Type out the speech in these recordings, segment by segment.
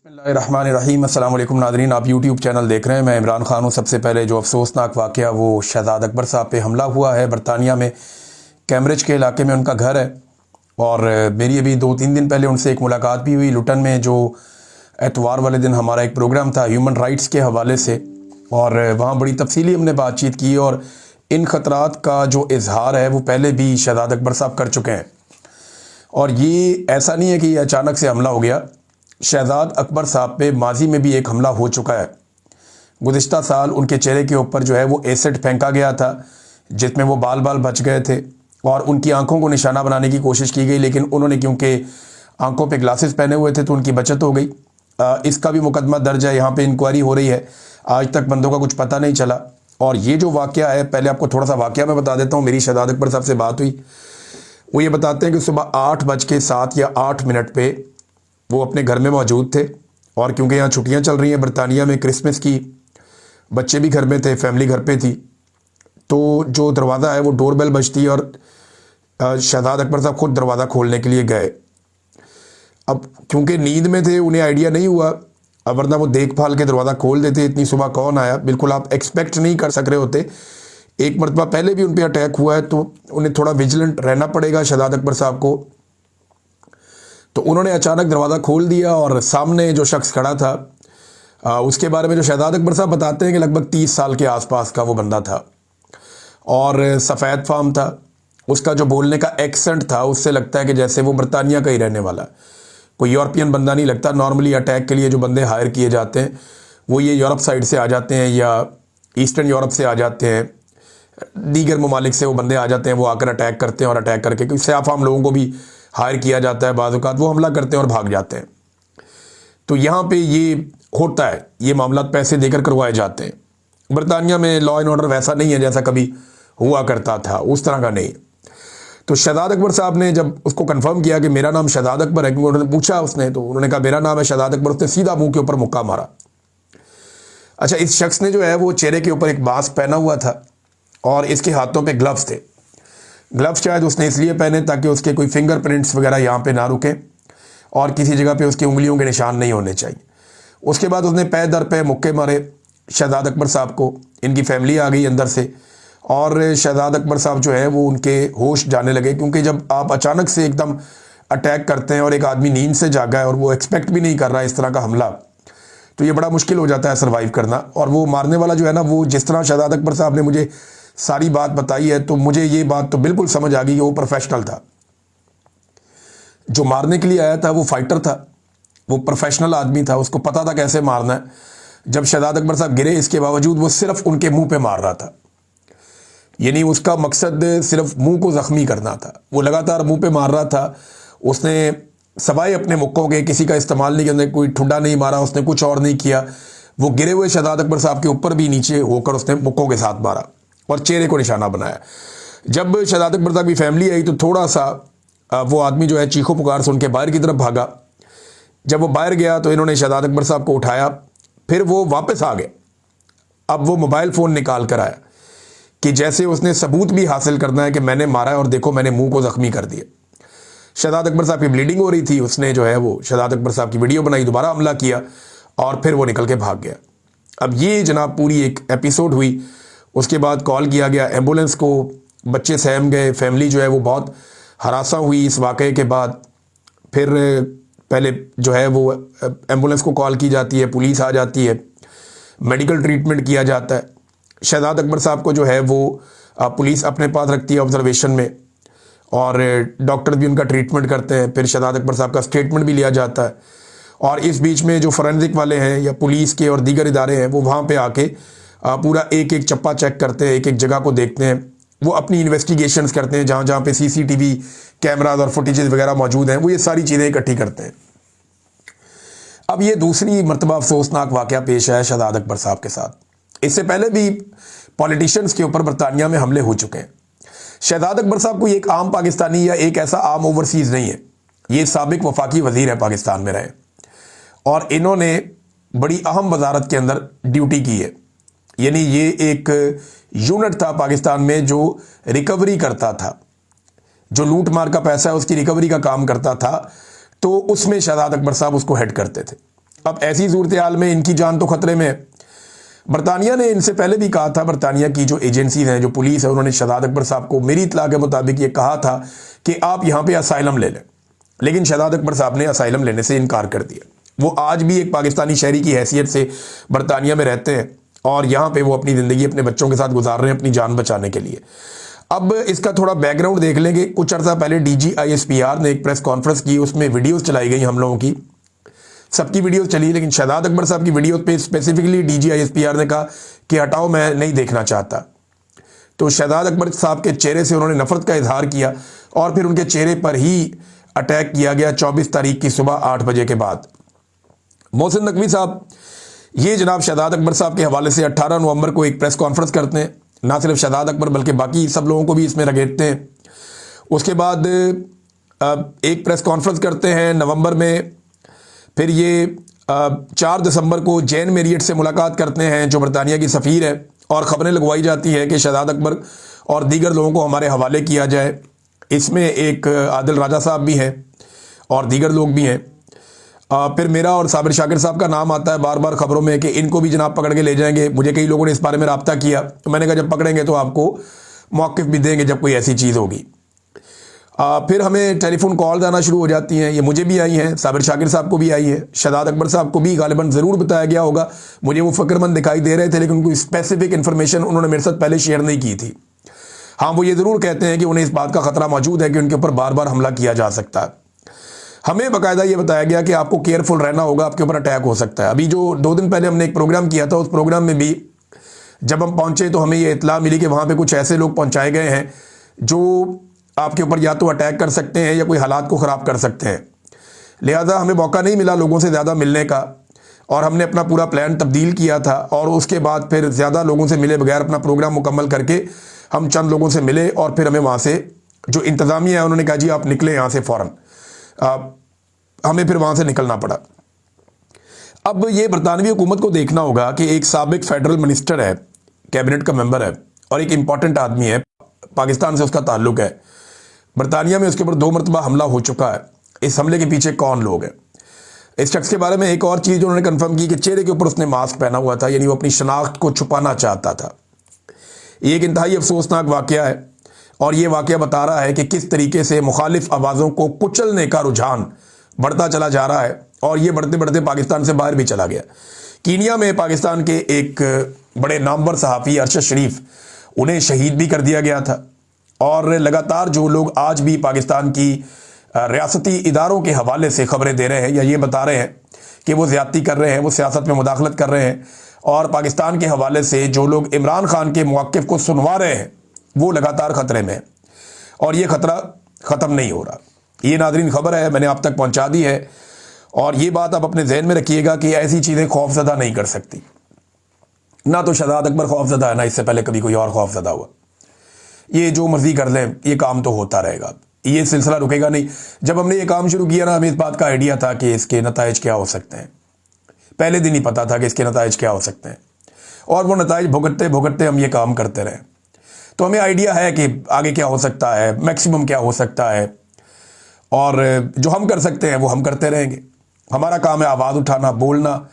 बिस्मिल्लाहिर्रहमानिर्रहीम। अस्सलाम वालेकुम नाज़रीन, आप यूट्यूब चैनल देख रहे हैं। मैं इमरान खान हूँ। सबसे पहले जो अफसोसनाक वाक़या वो शहजाद अकबर साहब पे हमला हुआ है बरतानिया में, कैम्ब्रिज के इलाके में उनका घर है। और मेरी अभी 2-3 दिन पहले उनसे एक मुलाकात भी हुई लुटन में, जो एतवार वाले दिन हमारा एक प्रोग्राम था ह्यूमन राइट्स के हवाले से, और वहाँ बड़ी तफसीली हमने बातचीत की। और इन ख़तरात का जो इजहार है वो पहले भी शहजाद अकबर साहब कर चुके हैं, और ये ऐसा नहीं है कि ये अचानक से हमला हो गया। शहजाद अकबर साहब पे माजी में भी एक हमला हो चुका है। गुज़िश्ता साल उनके चेहरे के ऊपर जो है वो एसिड फेंका गया था, जिसमें वो बाल बाल बच गए थे, और उनकी आंखों को निशाना बनाने की कोशिश की गई, लेकिन उन्होंने क्योंकि आंखों पे ग्लासेस पहने हुए थे तो उनकी बचत हो गई। इसका भी मुकदमा दर्ज है, यहाँ पे इंक्वायरी हो रही है। आज तक बंदों का कुछ पता नहीं चला। और ये जो वाक़या है, पहले आपको थोड़ा सा वाक़या मैं बता देता हूँ। मेरी शहजाद अकबर साहब से बात हुई, वो ये बताते हैं कि सुबह 8:07 या 8 पे वो अपने घर में मौजूद थे, और क्योंकि यहाँ छुट्टियाँ चल रही हैं बरतानिया में क्रिसमस की, बच्चे भी घर में थे, फैमिली घर पे थी, तो जो दरवाज़ा है वो डोरबेल बजती है, और शहजाद अकबर साहब खुद दरवाज़ा खोलने के लिए गए। अब क्योंकि नींद में थे, उन्हें आइडिया नहीं हुआ, वरना वो देखभाल के दरवाज़ा खोल देते। इतनी सुबह कौन आया, बिल्कुल आप एक्सपेक्ट नहीं कर सक रहे होते। एक मरतबा पहले भी उन पर अटैक हुआ है, तो उन्हें थोड़ा विजिलेंट रहना पड़ेगा शहजाद अकबर साहब को। तो उन्होंने अचानक दरवाज़ा खोल दिया, और सामने जो शख्स खड़ा था, उसके बारे में जो शहजाद अकबर साहब बताते हैं कि लगभग 30 साल के आसपास का वो बंदा था, और सफ़ेद फाम था। उसका जो बोलने का एक्सेंट था, उससे लगता है कि जैसे वो बरतानिया का ही रहने वाला, कोई यूरोपियन बंदा नहीं लगता। नॉर्मली अटैक के लिए जो बंदे हायर किए जाते हैं वो ये यूरोप साइड से आ जाते हैं, या ईस्टर्न यूरोप से आ जाते हैं, दीगर ममालिक से वो बंदे आ जाते हैं, वो आकर अटैक करते हैं, और अटैक करके क्योंकि सयाफाम लोगों को भी हायर किया जाता है, बाज़ औक़ात वो हमला करते हैं और भाग जाते हैं। तो यहाँ पे ये होता है, ये मामला पैसे देकर करवाए जाते हैं। बरतानिया में लॉ एंड ऑर्डर वैसा नहीं है जैसा कभी हुआ करता था, उस तरह का नहीं। तो शहजाद अकबर साहब ने जब उसको कंफर्म किया कि मेरा नाम शहजाद अकबर है, क्योंकि उन्होंने पूछा उसने, तो उन्होंने कहा मेरा नाम है शहजाद अकबर, उसने सीधा मुंह के ऊपर मुक्का मारा। अच्छा, इस शख्स ने जो है वो चेहरे के ऊपर एक मास्क पहना हुआ था, और इसके हाथों पे ग्लव्स थे। ग्लव्स शायद उसने इसलिए पहने ताकि उसके कोई फिंगरप्रिंट्स वगैरह यहाँ पे ना रुके, और किसी जगह पे उसकी उंगलियों के निशान नहीं होने चाहिए। उसके बाद उसने पैर दर पे मुक्के मारे शहजाद अकबर साहब को। इनकी फैमिली आ गई अंदर से, और शहजाद अकबर साहब जो है वो उनके होश जाने लगे, क्योंकि जब आप अचानक से एकदम अटैक करते हैं और एक आदमी नींद से जागा है और वो एक्सपेक्ट भी नहीं कर रहा है इस तरह का हमला, तो ये बड़ा मुश्किल हो जाता है सर्वाइव करना। और वो मारने वाला जो है ना, वो जिस तरह शहजाद अकबर साहब ने मुझे सारी बात बताई है, तो मुझे ये बात तो बिल्कुल समझ आ गई कि वो प्रोफेशनल था। जो मारने के लिए आया था वो फाइटर था, वो प्रोफेशनल आदमी था, उसको पता था कैसे मारना है। जब शहजाद अकबर साहब गिरे, इसके बावजूद वो सिर्फ उनके मुंह पे मार रहा था, यानी उसका मकसद सिर्फ मुंह को ज़ख्मी करना था। वो लगातार मुंह पे मार रहा था। उसने सवाए अपने मुक्कों के किसी का इस्तेमाल नहीं किया, कोई ठुड्डा नहीं मारा, उसने कुछ और नहीं किया। वो गिरे हुए शहजाद अकबर साहब के ऊपर भी नीचे होकर उसने मुक्कों के साथ मारा और चेहरे को निशाना बनाया। जब शहजाद अकबर साहब की फैमिली आई, तो थोड़ा सा वो आदमी जो है चीखों पुकार सुन के बाहर की तरफ भागा। जब वो बाहर गया तो इन्होंने शहजाद अकबर साहब को उठाया, फिर वो वापस आ गए। अब वो मोबाइल फ़ोन निकाल कर आया कि जैसे उसने सबूत भी हासिल करना है कि मैंने मारा है और देखो मैंने मुंह को ज़ख्मी कर दिया। शहजाद अकबर साहब की ब्लीडिंग हो रही थी, उसने जो है वो शहजाद अकबर साहब की वीडियो बनाई, दोबारा हमला किया, और फिर वो निकल के भाग गया। अब ये जनाब पूरी एक एपिसोड हुई। उसके बाद कॉल किया गया एम्बुलेंस को, बच्चे सहम गए, फैमिली जो है वो बहुत हरासा हुई इस वाक़े के बाद। फिर पहले जो है वो एम्बुलेंस को कॉल की जाती है, पुलिस आ जाती है, मेडिकल ट्रीटमेंट किया जाता है। शहजाद अकबर साहब को जो है वो पुलिस अपने पास रखती है ऑब्जर्वेशन में, और डॉक्टर भी उनका ट्रीटमेंट करते हैं। फिर शहजाद अकबर साहब का स्टेटमेंट भी लिया जाता है, और इस बीच में जो फॉरेंसिक वाले हैं या पुलिस के और दीगर इदारे हैं वो वहाँ पे आके पूरा एक एक चप्पा चेक करते हैं, एक एक जगह को देखते हैं। वो अपनी इन्वेस्टिगेशंस करते हैं, जहाँ जहाँ पे सीसीटीवी कैमराज और फुटेजेस वगैरह मौजूद हैं, वो ये सारी चीज़ें इकट्ठी करते हैं। अब ये दूसरी मरतबा अफसोसनाक वाक़या पेश आया शहजाद अकबर साहब के साथ। इससे पहले भी पॉलिटिशियंस के ऊपर बरतानिया में हमले हो चुके हैं। शहजाद अकबर साहब कोई एक आम पाकिस्तानी या एक ऐसा आम ओवरसीज़ नहीं है, ये साबिक वफाकी वज़ीर है, पाकिस्तान में रहे, और इन्होंने बड़ी अहम वजारत के अंदर ड्यूटी की है। यानी ये एक यूनिट था पाकिस्तान में जो रिकवरी करता था, जो लूट मार का पैसा है उसकी रिकवरी का काम करता था, तो उसमें शहजाद अकबर साहब उसको हेड करते थे। अब ऐसी सूरत हाल में इनकी जान तो खतरे में है। बरतानिया ने इनसे पहले भी कहा था, बरतानिया की जो एजेंसीज हैं, जो पुलिस है, उन्होंने शहजाद अकबर साहब को मेरी इत्तला के मुताबिक ये कहा था कि आप यहाँ पे असाइलम ले लें, लेकिन शहजाद अकबर साहब ने असाइलम लेने से इनकार कर दिया। वो आज भी एक पाकिस्तानी शहरी की हैसियत से बरतानिया में रहते हैं और यहाँ पे वो अपनी ज़िंदगी अपने बच्चों के साथ गुजार रहे हैं अपनी जान बचाने के लिए। अब इसका थोड़ा बैकग्राउंड देख लेंगे। कुछ अर्सा पहले DGISPR ने एक प्रेस कॉन्फ्रेंस की, उसमें वीडियोज़ चलाई गई हम लोगों की, सबकी वीडियोस चली, लेकिन शहजाद अकबर साहब की वीडियो पे स्पेसिफिकली DGISPR ने कहा कि हटाओ, मैं नहीं देखना चाहता। तो शहजाद अकबर साहब के चेहरे से उन्होंने नफरत का इजहार किया और फिर उनके चेहरे पर ही अटैक किया गया 24 तारीख की सुबह 8 बजे के बाद। मोहसिन नकवी साहब ये जनाब शहजाद अकबर साहब के हवाले से 18 नवंबर को एक प्रेस कॉन्फ्रेंस करते हैं, ना सिर्फ शहजाद अकबर बल्कि बाकी सब लोगों को भी इसमें रगेड़ते हैं। उसके बाद एक प्रेस कॉन्फ्रेंस करते हैं नवंबर में, फिर ये 4 दिसंबर को जैन मेरियट से मुलाकात करते हैं जो बरतानिया की सफ़ीर है, और ख़बरें लगवाई जाती है कि शहजाद अकबर और दीगर लोगों को हमारे हवाले किया जाए। इसमें एक आदिल राजा साहब भी हैं और दीगर लोग भी हैं। फिर मेरा और साबिर शाकिर साहब का नाम आता है बार बार खबरों में कि इनको भी जनाब पकड़ के ले जाएंगे। मुझे कई लोगों ने इस बारे में रब्ता किया, तो मैंने कहा जब पकड़ेंगे तो आपको मौक़िफ़ भी देंगे जब कोई ऐसी चीज़ होगी। फिर हमें टेलीफोन कॉल्स आना शुरू हो जाती हैं, ये मुझे भी आई हैं, साबिर शाकिर साहब को भी आई है, शहजाद अकबर साहब को भी गालिबन ज़रूर बताया गया होगा। मुझे वो फ़िक्रमंद दिखाई दे रहे थे, लेकिन कोई स्पेसिफिक इन्फॉर्मेशन उन्होंने मेरे साथ पहले शेयर नहीं की थी। हाँ, वो ये ज़रूर कहते हैं कि उन्हें इस बात का ख़तरा मौजूद है कि उनके ऊपर बार बार हमला किया जा सकता है। हमें बाकायदा ये बताया गया कि आपको केयरफुल रहना होगा, आपके ऊपर अटैक हो सकता है। अभी जो 2 दिन पहले हमने एक प्रोग्राम किया था, उस प्रोग्राम में भी जब हम पहुँचे तो हमें ये इत्तला मिली कि वहाँ पर कुछ ऐसे लोग पहुँचाए गए हैं जो आपके ऊपर या तो अटैक कर सकते हैं या कोई हालात को ख़राब कर सकते हैं। लिहाजा हमें मौका नहीं मिला लोगों से ज़्यादा मिलने का, और हमने अपना पूरा प्लान तब्दील किया था, और उसके बाद फिर ज़्यादा लोगों से मिले बगैर अपना प्रोग्राम मुकम्मल करके हम चंद लोगों से मिले, और फिर हमें वहाँ से जो इंतज़ामिया है उन्होंने कहा जी आप निकले यहाँ से फ़ौरन। हमें फिर वहाँ से निकलना पड़ा। अब ये बरतानवी हुकूमत को देखना होगा कि एक साबिक फेडरल मिनिस्टर है, कैबिनेट का मेंबर है और एक इम्पॉर्टेंट आदमी है, पाकिस्तान से उसका ताल्लुक है। बरतानिया में उसके ऊपर 2 मरतबा हमला हो चुका है। इस हमले के पीछे कौन लोग हैं? इस शख्स के बारे में एक और चीज़ उन्होंने कंफर्म की कि चेहरे के ऊपर उसने मास्क पहना हुआ था, यानी वो अपनी शनाख्त को छुपाना चाहता था। ये एक इंतहाई अफसोसनाक वाक़या है, और ये वाक़या बता रहा है कि किस तरीके से मुखालिफ आवाज़ों को कुचलने का रुझान बढ़ता चला जा रहा है, और ये बढ़ते बढ़ते पाकिस्तान से बाहर भी चला गया। कीनिया में पाकिस्तान के एक बड़े नामवर सहाफ़ी अरशद शरीफ, उन्हें शहीद भी कर दिया गया था। और लगातार जो लोग आज भी पाकिस्तान की रियासती इदारों के हवाले से खबरें दे रहे हैं या ये बता रहे हैं कि वो ज़्यादती कर रहे हैं, वो सियासत में मुदाखलत कर रहे हैं, और पाकिस्तान के हवाले से जो लोग इमरान खान के मौक़िफ़ को सुनवा रहे हैं, वो लगातार ख़तरे में है, और ये ख़तरा ख़त्म नहीं हो रहा। ये नाज़रीन खबर है, मैंने आप तक पहुँचा दी है, और ये बात आप अपने जहन में रखिएगा कि ऐसी चीज़ें खौफज़दा नहीं कर सकती। ना तो शहजाद अकबर खौफज़दा है, ना इससे पहले कभी कोई और खौफज़दा हुआ। ये जो मर्जी कर लें, ये काम तो होता रहेगा, ये सिलसिला रुकेगा नहीं। जब हमने ये काम शुरू किया ना, हमें इस बात का आइडिया था कि इसके नताइज क्या हो सकते हैं। पहले दिन ही पता था कि इसके नताइज क्या हो सकते हैं, और वो नताइज भुगतते भुगतते हम ये काम करते रहे। तो हमें आइडिया है कि आगे क्या हो सकता है, मैक्सिमम क्या हो सकता है, और जो हम कर सकते हैं वो हम करते रहेंगे। हमारा काम है आवाज़ उठाना, बोलना,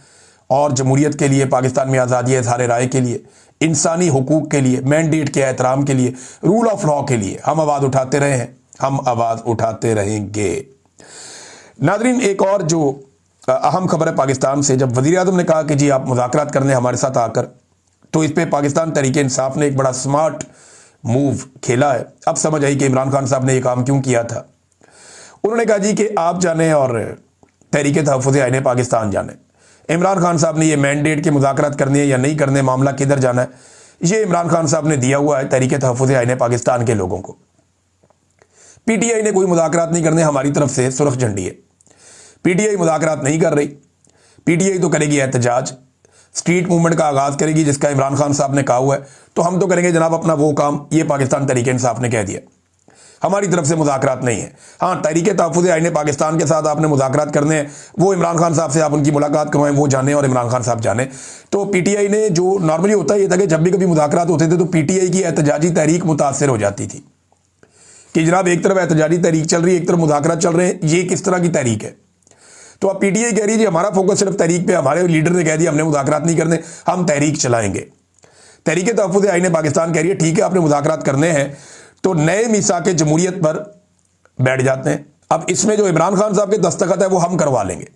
और जमहूरियत के लिए, पाकिस्तान में आज़ादी इज़हार राय के लिए, इंसानी हुकूक के लिए, मैंडेट के एहतराम के लिए, रूल ऑफ लॉ के लिए हम आवाज़ उठाते रहे हैं, हम आवाज़ उठाते रहेंगे। नाज़रीन, एक और जो अहम खबर है पाकिस्तान से, जब वज़ीर आज़म ने कहा कि जी आप मुज़ाकरात करने हमारे साथ आकर, तो इस पर पाकिस्तान तहरीक इंसाफ ने एक बड़ा स्मार्ट मूव खेला है। अब समझ आई कि इमरान खान साहब ने यह काम क्यों किया था। उन्होंने कहा जी कि आप जाने और तहरीक तहफ़्फ़ुज़ आईन पाकिस्तान जाने। इमरान खान साहब ने ये मैंडेट के मुज़ाकरात करने हैं या नहीं करने, मामला किधर जाना है, ये इमरान खान साहब ने दिया हुआ है तहरीक तहफ़्फ़ुज़ आईन पाकिस्तान के लोगों को। पीटीआई ने कोई मुज़ाकरात नहीं करने, हमारी तरफ से सुरख झंडी है। पीटीआई मुज़ाकरात नहीं कर रही, पीटीआई तो करेगी एहतजाज, स्ट्रीट मूवमेंट का आगाज़ करेगी जिसका इमरान खान साहब ने कहा हुआ है। तो हम तो करेंगे जनाब अपना वो काम, ये पाकिस्तान तहरीक इंसाफ ने कह दिया, हमारी तरफ से मुज़ाकरात नहीं है। हाँ, तहरीक तहफ़्फ़ुज़ आईन पाकिस्तान के साथ आपने मुज़ाकरात करने हैं, वो इमरान खान साहब से आप उनकी मुलाकात करवाएं, वो जाने और इमरान खान साहब जाने। तो पीटीआई ने, जो नॉर्मली होता है ये था कि जब भी कभी मुज़ाकरात होते थे तो पीटीआई की एहतजाजी तहरीक मुतासर हो जाती थी कि जनाब एक तरफ एहतजाजी तहरीक चल रही है, एक तरफ मुज़ाकरात चल रहे हैं, ये किस तरह की तहरीक है। तो अब पीटीआई कह रही है जी हमारा फोकस सिर्फ तहरीक पे, हमारे लीडर ने कह दिया हमने मुज़ाकरात नहीं करने, हम तहरीक चलाएंगे। तहरीक तहफ़्फ़ुज़ आईन पाकिस्तान कह रही है ठीक है आपने मुज़ाकरात करने हैं तो नए मीसाक जमहूरियत पर बैठ जाते हैं। अब इसमें जो इमरान खान साहब के दस्तखत है वो हम करवा लेंगे,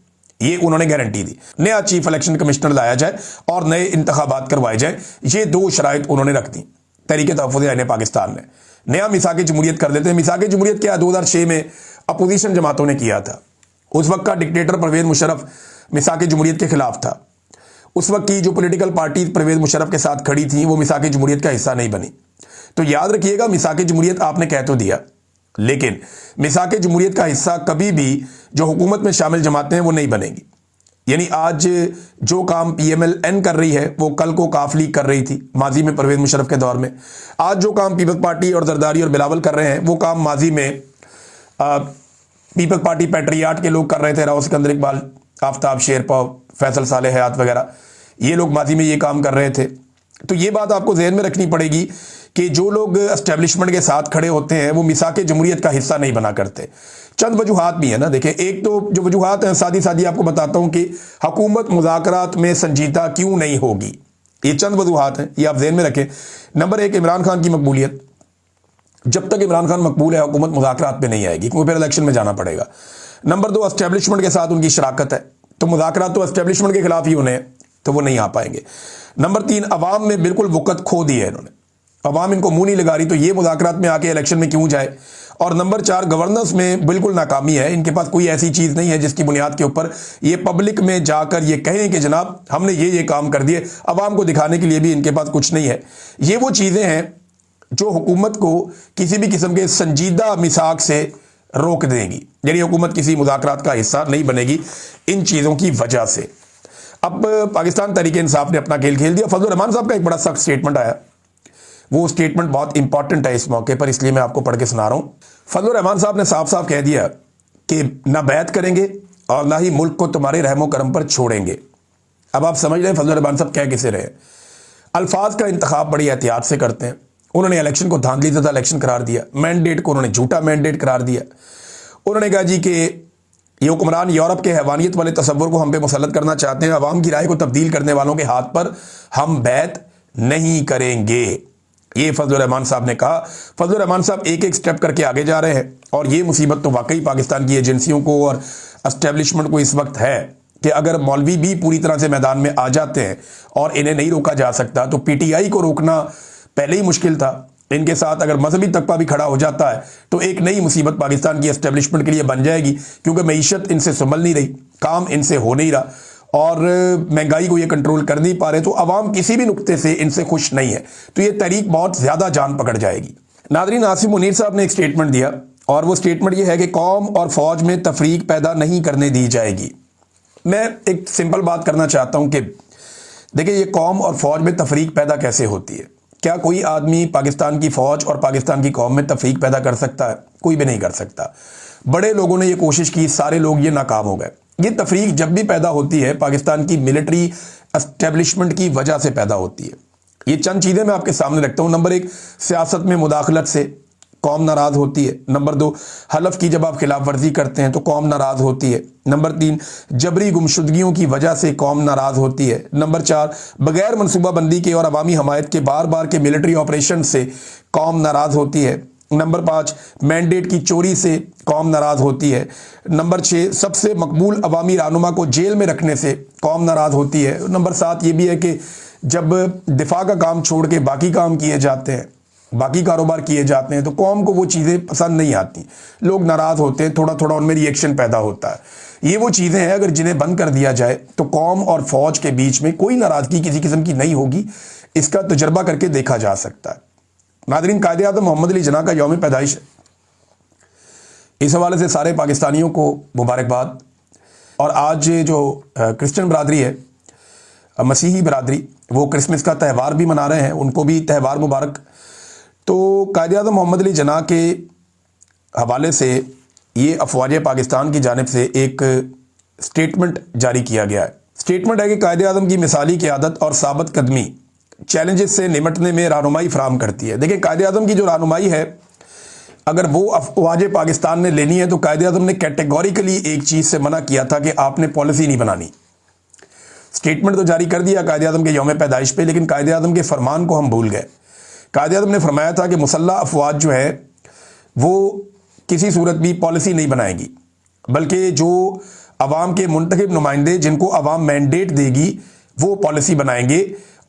ये उन्होंने गारंटी दी। नया चीफ इलेक्शन कमिश्नर लाया जाए और नए इंतखाबात करवाए जाए, ये दो शराइत उन्होंने रख दी तहरीक तहफ़्फ़ुज़ आईन पाकिस्तान ने। नया मीसाक जमहूरियत कर देते हैं। मीसाक जमहूरियत क्या 2006 में अपोजिशन जमातों ने किया था। उस वक्त का डिक्टेटर परवेज़ मुशर्रफ मीसाक जमहूरियत के खिलाफ था। उस वक्त की जो पॉलिटिकल पार्टी परवेज़ मुशर्रफ के साथ खड़ी थी वो मीसाक जमहूरियत का हिस्सा नहीं बनी। तो याद रखिएगा मीसाक जमहूरियत आपने कह तो दिया, लेकिन मीसाक जमहूरियत का हिस्सा कभी भी जो हुकूमत में शामिल जमातें हैं वो नहीं बनेगी। यानी आज जो काम PMLN कर रही है वो कल को काफ लीग कर रही थी माजी में परवेज़ मुशर्रफ के दौर में। आज जो काम पीपल्स पार्टी और जरदारी और बिलावल कर रहे हैं वो काम माजी में पीपल्स पार्टी पैट्रियाट के लोग कर रहे थे। राव सिकंदर इकबाल, आफ्ताब शेरपा, फैसल साले हयात वगैरह, ये लोग माजी में ये काम कर रहे थे। तो ये बात आपको जहन में रखनी पड़ेगी कि जो लोग एस्टेब्लिशमेंट के साथ खड़े होते हैं वो मीसाक जमहूरियत का हिस्सा नहीं बना करते। चंद वजूहात भी है ना, देखें, एक तो जो वजूहात हैं सादी आपको बताता हूं कि हुकूमत मुज़ाकरात में संजीदा क्यों नहीं होगी। ये चंद वजूहात हैं, ये आप जहन में रखें। नंबर 1 इमरान खान की मकबूलियत, जब तक इमरान खान मकबूल है हुकूमत मुज़ाकरात पे नहीं आएगी क्योंकि फिर इलेक्शन में जाना पड़ेगा। नंबर 2 एस्टेब्लिशमेंट के साथ उनकी शराकत है, तो मुज़ाकरात तो एस्टेब्लिशमेंट के खिलाफ ही होने, तो वो नहीं आ पाएंगे। नंबर 3 अवाम में बिल्कुल वक़्त खो दी है इन्होंने, अवाम इनको मुंह नहीं लगा रही, तो ये मुज़ाकरात में आके इलेक्शन में क्यों जाए। और नंबर 4 गवर्नेंस में बिल्कुल नाकामी है, इनके पास कोई ऐसी चीज़ नहीं है जिसकी बुनियाद के ऊपर ये पब्लिक में जाकर ये कहें कि जनाब हमने ये काम कर दिए। अवाम को दिखाने के लिए भी इनके पास कुछ नहीं है। ये वो चीज़ें हैं जो हुकूमत को किसी भी किस्म के संजीदा मिसाक से रोक देंगी, यानी हुकूमत किसी मुज़ाकरात का हिस्सा नहीं बनेगी इन चीज़ों की वजह से। अब पाकिस्तान तहरीक इंसाफ ने अपना खेल खेल दिया। फजलुर रहमान साहब का एक बड़ा सख्त स्टेटमेंट आया, वो स्टेटमेंट बहुत इंपॉर्टेंट है इस मौके पर, इसलिए मैं आपको पढ़ के सुना रहा हूं। फजलुर रहमान साहब ने साफ साफ कह दिया कि ना बैत करेंगे और ना ही मुल्क को तुम्हारे रहमो करम पर छोड़ेंगे। अब आप समझ रहे हैं फजलुर रहमान साहब कह किसे रहे। अल्फाज का इंतखाब बड़ी एहतियात से करते हैं। उन्होंने इलेक्शन को धांधली ज़दा इलेक्शन करार दिया, मैंडेट को उन्होंने झूठा मैंडेट करार दिया। उन्होंने कहा जी कि ये हुक्मरान यूरोप के हैवानियत वाले तस्वुर को हम पे मुसल्लत करना चाहते हैं, अवाम की राय को तब्दील करने वालों के हाथ पर हम बैत नहीं करेंगे, ये फजलुर रहमान साहब ने कहा। फजलुर रहमान साहब एक एक स्टेप करके आगे जा रहे हैं और ये मुसीबत तो वाकई पाकिस्तान की एजेंसियों को और एस्टेब्लिशमेंट को इस वक्त है कि अगर मौलवी भी पूरी तरह से मैदान में आ जाते हैं और इन्हें नहीं रोका जा सकता तो PTI को रोकना पहले ही मुश्किल था। इनके साथ अगर मजहबी तबका भी खड़ा हो जाता है तो एक नई मुसीबत पाकिस्तान की एस्टेब्लिशमेंट के लिए बन जाएगी, क्योंकि मईशत इनसे संभल नहीं रही, काम इनसे हो नहीं रहा और महंगाई को ये कंट्रोल कर नहीं पा रहे, तो अवाम किसी भी नुक्ते से इनसे खुश नहीं है, तो ये तहरीक बहुत ज़्यादा जान पकड़ जाएगी। नादरीन, आसिम मुनीर साहब ने एक स्टेटमेंट दिया और वो स्टेटमेंट ये है कि कौम और फौज में तफरीक पैदा नहीं करने दी जाएगी। मैं एक सिंपल बात करना चाहता हूँ कि देखिए, ये कौम और फौज में तफरीक पैदा कैसे होती है। क्या कोई आदमी पाकिस्तान की फौज और पाकिस्तान की कौम में तफरीक पैदा कर सकता है? कोई भी नहीं कर सकता। बड़े लोगों ने ये कोशिश की, सारे लोग ये नाकाम हो गए। ये तफरीक जब भी पैदा होती है पाकिस्तान की मिलिट्री एस्टेब्लिशमेंट की वजह से पैदा होती है। ये चंद चीज़ें मैं आपके सामने रखता हूँ। नंबर 1, सियासत में मुदाखलत से कौम नाराज़ होती है। नंबर 2, हलफ की जब आप खिलाफ वर्जी करते हैं तो कौम नाराज़ होती है। नंबर 3, जबरी गुमशुदगियों की वजह से कौम नाराज़ होती है। नंबर 4, बगैर मनसूबाबंदी के और अवामी हमायत के बार बार के मिलिट्री ऑपरेशन से कौम नाराज़ होती है। नंबर 5, मैंडेट की चोरी से कौम नाराज़ होती है। नंबर 6, सबसे मकबूल अवामी रहनुमा को जेल में रखने से कौम नाराज़ होती है। नंबर 7 ये भी है कि जब दिफा का काम छोड़ के बाकी काम किए जाते हैं, बाकी कारोबार किए जाते हैं, तो कौम को वो चीज़ें पसंद नहीं आती, लोग नाराज़ होते हैं, थोड़ा थोड़ा उनमें रिएक्शन पैदा होता है। ये वो चीज़ें हैं अगर जिन्हें बंद कर दिया जाए तो कौम और फौज के बीच में कोई नाराज़गी किसी किस्म की नहीं होगी। इसका तजर्बा करके देखा जा सकता है। नादरीन, कायदे आज़म मोहम्मद अली जिन्ना का यौम पैदाइश है, इस हवाले से सारे पाकिस्तानियों को मुबारकबाद। और आज जो क्रिश्चियन बरादरी है, मसीही बरादरी, वो क्रिसमस का त्यौहार भी मना रहे हैं, उनको भी त्यौहार मुबारक। तो कायदे आज़म मोहम्मद अली जिन्ना के हवाले से ये अफवाज पाकिस्तान की जानिब से एक स्टेटमेंट जारी किया गया है। स्टेटमेंट है कि कायदे आज़म की मिसाली क़यादत और साबित कदमी चैलेंजेस से निमटने में रहनुमाई फराहम करती है। देखिए, कायदे आज़म की जो रहनुमाई है अगर वो अफवाज पाकिस्तान ने लेनी है तो कायदे-आज़म ने कैटेगोरिकली एक चीज़ से मना किया था कि आपने पॉलिसी नहीं बनानी। स्टेटमेंट तो जारी कर दिया कायदे-आज़म के यौम पैदाइश पे, लेकिन कायदे-आज़म के फरमान को हम भूल गए। कायदे-आज़म ने फरमाया था कि मुसल्लह अफवाज जो है वो किसी सूरत भी पॉलिसी नहीं बनाएगी, बल्कि जो अवाम के मुंतखब नुमाइंदे जिनको अवाम मैंडेट देगी वो पॉलिसी बनाएंगे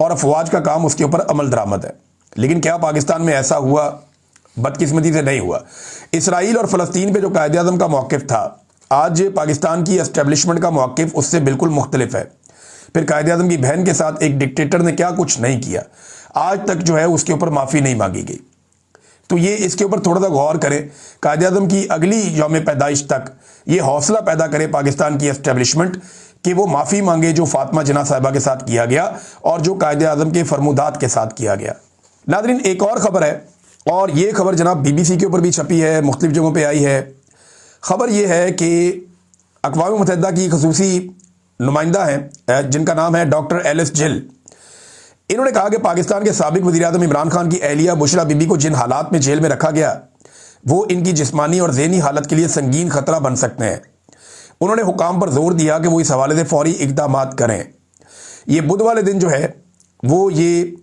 और अफवाज का काम उसके ऊपर अमल दरामद है। लेकिन क्या पाकिस्तान में ऐसा हुआ? बदकिस्मती से नहीं हुआ। इसराइल और फ़लस्तीन पे जो कायदे-आज़म का मौक़िफ़ था, आज पाकिस्तान की एस्टेब्लिशमेंट का मौक़िफ़ उससे बिल्कुल मुख्तलिफ है। फिर कायदे-आज़म की बहन के साथ एक डिक्टेटर ने क्या कुछ नहीं किया, आज तक जो है उसके ऊपर माफ़ी नहीं मांगी गई। तो ये इसके ऊपर थोड़ा सा गौर करें। कायदे-आज़म की अगली यौम पैदाइश तक ये हौसला पैदा करे पाकिस्तान की एस्टेब्लिशमेंट कि वो माफ़ी मांगे जो फातिमा जिन्ना साहिबा के साथ किया गया और जो कायदे-आज़म के फरमुदात के साथ किया गया। नाज़रीन, एक और ख़बर है, और ये खबर जनाब BBC के ऊपर भी छपी है, मुख्तलिफ जगहों पे आई है। ख़बर ये है कि अक़वाम मुत्तहिदा की खसूसी नुमाइंदा हैं जिनका नाम है डॉक्टर एलिस जिल। इन्होंने कहा कि पाकिस्तान के साबिक़ वज़ीर-ए-आज़म इमरान खान की अहलिया बुशरा बीबी को जिन हालात में जेल में रखा गया वो इनकी जिस्मानी और ज़हनी हालत के लिए संगीन ख़तरा बन सकते हैं। उन्होंने हुकाम पर जोर दिया कि वो इस हवाले से फ़ौरी इक़दामात करें। ये बुध वाले दिन जो है वो ये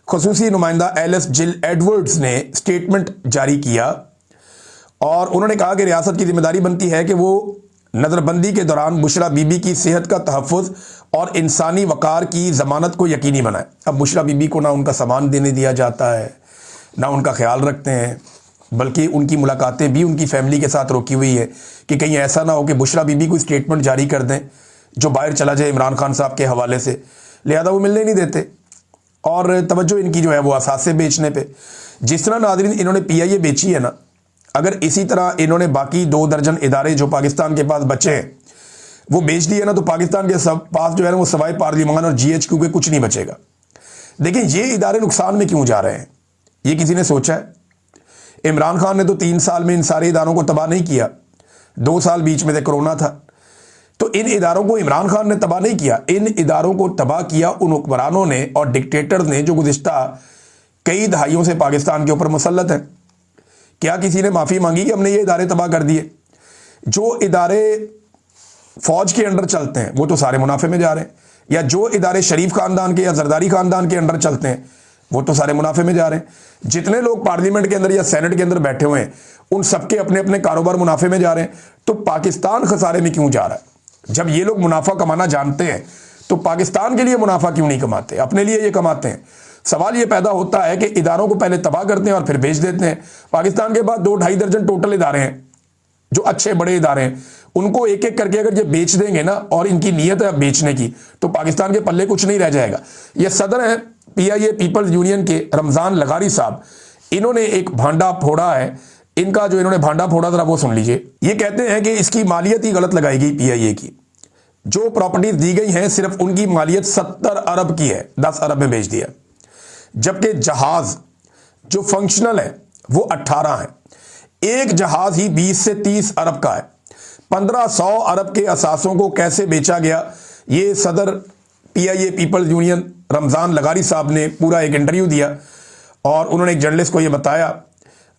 खसूसी नुमाइंदा एलिस जिल एडवर्ड्स ने स्टेटमेंट जारी किया और उन्होंने कहा कि रियासत की जिम्मेदारी बनती है कि वो नज़रबंदी के दौरान बुशरा बीबी की सेहत का तहफ़्फ़ुज़ और इंसानी वक़ार की ज़मानत को यकीनी बनाए। अब बुशरा बीबी को ना उनका सामान देने दिया जाता है, ना उनका ख्याल रखते हैं, बल्कि उनकी मुलाकातें भी उनकी फैमिली के साथ रोकी हुई है कि कहीं ऐसा ना हो कि बुशरा बीबी को स्टेटमेंट जारी कर दें जो बाहर चला जाए इमरान खान साहब के हवाले से, लिहाजा वो मिलने नहीं देते। और तवज्जो इनकी जो है वो असासे बेचने पे, जिस तरह नाज़रीन इन्होंने PIA बेची है ना, अगर इसी तरह इन्होंने बाकी 2 दर्जन इदारे जो पाकिस्तान के पास बचे हैं वो बेच दिए ना, तो पाकिस्तान के पास जो है ना वो सवाए पार्लिमान और GHQ के कुछ नहीं बचेगा। देखिए, ये इदारे नुकसान में क्यों जा रहे हैं, ये किसी ने सोचा है? इमरान खान ने तो 3 साल में इन सारे इदारों को तबाह नहीं किया, 2 साल बीच में से कोरोना था, तो इन इदारों को इमरान खान ने तबाह नहीं किया, इन इदारों को तबाह किया उन हुक्मरानों ने और डिक्टेटर्स ने जो गुज़िश्ता कई दहाइयों से पाकिस्तान के ऊपर मुसल्लत हैं। क्या किसी ने माफ़ी मांगी कि हमने ये इदारे तबाह कर दिए? जो इदारे फ़ौज के अंडर चलते हैं वो तो सारे मुनाफे में जा रहे हैं, या जो इदारे शरीफ ख़ानदान के या जरदारी ख़ानदान के अंडर चलते हैं वो तो सारे मुनाफे में जा रहे हैं। जितने लोग पार्लियामेंट के अंदर या सेनेट के अंदर बैठे हुए हैं उन सबके अपने अपने कारोबार मुनाफे में जा रहे हैं। तो पाकिस्तान खसारे में क्यों जा रहा है? जब ये लोग मुनाफा कमाना जानते हैं तो पाकिस्तान के लिए मुनाफा क्यों नहीं कमाते? अपने लिए ये कमाते हैं। सवाल ये पैदा होता है कि इदारों को पहले तबाह करते हैं और फिर बेच देते हैं। पाकिस्तान के पास 2-2.5 दर्जन टोटल इदारे हैं जो अच्छे बड़े इदारे हैं, उनको एक एक करके अगर ये बेच देंगे ना, और इनकी नीयत है बेचने की, तो पाकिस्तान के पल्ले कुछ नहीं रह जाएगा। ये सदर हैं PIA पीपल्स यूनियन के रमज़ान लगारी साहब, इन्होंने एक भांडा फोड़ा है। इनका जो इन्होंने भांडा फोड़ा जरा वो सुन लीजिए। ये कहते हैं कि इसकी मालियत ही गलत लगाई गई PIA की। जो प्रॉपर्टीज दी गई हैं सिर्फ उनकी मालियत 70 अरब की है, 10 अरब में बेच दिया, जबकि जहाज जो फंक्शनल है वो 18 है। एक जहाज ही 20 से 30 अरब का है। 1500 अरब के असासों को कैसे बेचा गया, ये सदर PIA पीपल्स यूनियन रमज़ान लगारी साहब ने पूरा एक इंटरव्यू दिया और उन्होंने एक जर्नलिस्ट को ये बताया,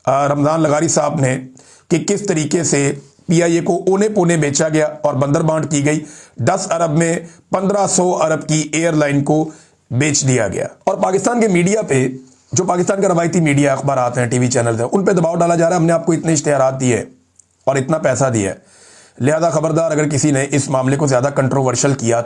रमज़ान लगारी साहब ने, कि किस तरीके से PIA को ओने पोने बेचा गया और बंदरबांट की गई। 10 अरब में 1500 अरब की एयरलाइन को बेच दिया गया। और पाकिस्तान के मीडिया पे, जो पाकिस्तान का रवायती मीडिया अखबार आते हैं, TV चैनल हैं, उन पे दबाव डाला जा रहा है, हमने आपको इतने इश्तेहारात दिए और इतना पैसा दिया है, लिहाजा खबरदार अगर किसी ने इस मामले को ज़्यादा कंट्रोवर्शियल किया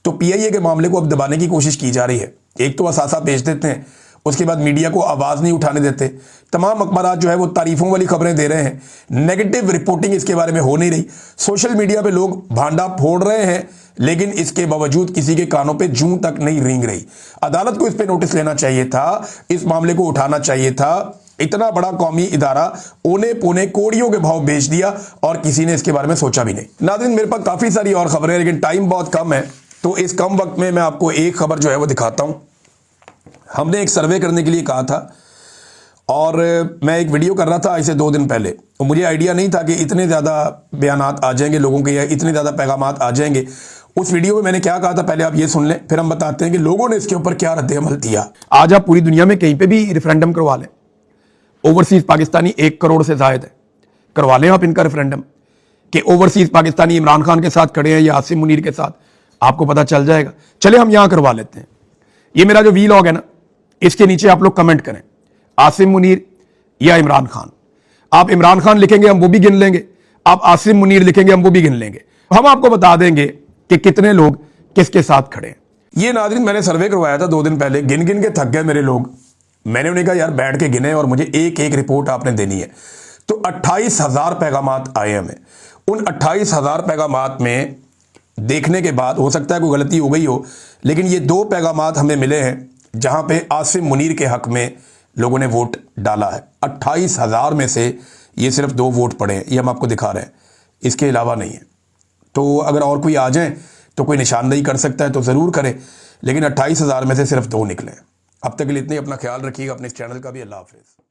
तो PIA के मामले को अब दबाने की कोशिश की जा रही है। एक तो असासा बेच देते हैं, उसके बाद मीडिया को आवाज़ नहीं उठाने देते, तमाम अखबारात जो है वो तारीफ़ों वाली खबरें दे रहे हैं, नेगेटिव रिपोर्टिंग इसके बारे में हो नहीं रही। सोशल मीडिया पे लोग भांडा फोड़ रहे हैं, लेकिन इसके बावजूद किसी के कानों पे जूं तक नहीं रेंग रही। अदालत को इस पे नोटिस लेना चाहिए था, इस मामले को उठाना चाहिए था। इतना बड़ा कौमी इदारा ओने पोने कोड़ियों के भाव बेच दिया और किसी ने इसके बारे में सोचा भी नहीं। नाज़रीन, मेरे पास काफ़ी सारी और खबरें हैं, लेकिन टाइम बहुत कम है, तो इस कम वक्त में मैं आपको एक खबर जो है वो दिखाता हूँ। हमने एक सर्वे करने के लिए कहा था और मैं एक वीडियो कर रहा था ऐसे 2 दिन पहले, तो मुझे आइडिया नहीं था कि इतने ज़्यादा बयानात आ जाएंगे लोगों के, या इतने ज़्यादा पैगामात आ जाएंगे। उस वीडियो में मैंने क्या कहा था पहले आप ये सुन लें, फिर हम बताते हैं कि लोगों ने इसके ऊपर क्या रद्द अमल दिया। आज आप पूरी दुनिया में कहीं पे भी रेफरेंडम करवा लें, ओवरसीज पाकिस्तानी 1 करोड़ से जायद है। करवा लें आप इनका रेफरेंडम कि ओवरसीज पाकिस्तानी इमरान खान के साथ खड़े हैं या आसिम मुनीर के साथ, आपको पता चल जाएगा। चले हम यहां करवा लेते हैं। ये मेरा जो वीलॉग है ना, इसके नीचे आप लोग कमेंट करें आसिम मुनीर या इमरान खान। आप इमरान खान लिखेंगे हम वो भी गिन लेंगे, आप आसिम मुनीर लिखेंगे हम वो भी गिन लेंगे। हम आपको बता देंगे कि कितने लोग किसके साथ खड़े हैं। ये नाज़रीन मैंने सर्वे करवाया था 2 दिन पहले, गिन गिन के थक गए मेरे लोग। मैंने उन्हें कहा यार बैठ के गिने और मुझे एक एक रिपोर्ट आपने देनी है। तो 28,000 पैगामात आए हमें। उन 28,000 पैगामात में देखने के बाद हो सकता है कोई गलती हो गई हो, लेकिन ये 2 पैगामात हमें मिले हैं जहां पे आसिम मुनीर के हक में लोगों ने वोट डाला है। 28,000 में से ये सिर्फ 2 वोट पड़े हैं, ये हम आपको दिखा रहे हैं, इसके अलावा नहीं है। तो अगर और कोई आ जाए तो कोई निशानदेही कर सकता है तो ज़रूर करे, लेकिन 28,000 में से सिर्फ 2 निकले। अब तक के लिए इतने, अपना ख्याल रखिएगा, अपने इस चैनल का भी। अल्लाह हाफिज़।